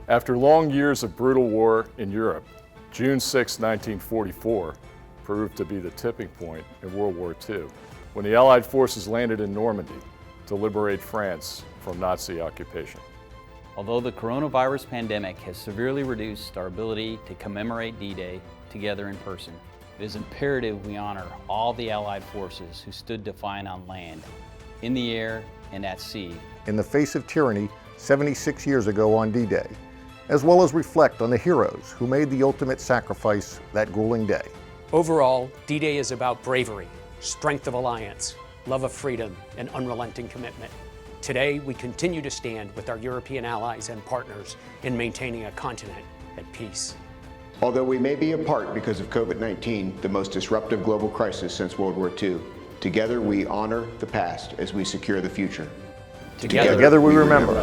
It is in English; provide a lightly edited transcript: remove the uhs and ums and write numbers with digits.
After long years of brutal war in Europe, June 6, 1944 proved to be the tipping point in World War II, when the Allied forces landed in Normandy to liberate France from Nazi occupation. Although the coronavirus pandemic has severely reduced our ability to commemorate D-Day together in person, it is imperative we honor all the Allied forces who stood defiant on land, in the air, and at sea. In the face of tyranny 76 years ago on D-Day, as well as reflect on the heroes who made the ultimate sacrifice that grueling day. Overall, D-Day is about bravery, strength of alliance, love of freedom, and unrelenting commitment. Today, we continue to stand with our European allies and partners in maintaining a continent at peace. Although we may be apart because of COVID-19, the most disruptive global crisis since World War II, together we honor the past as we secure the future. Together Together we remember.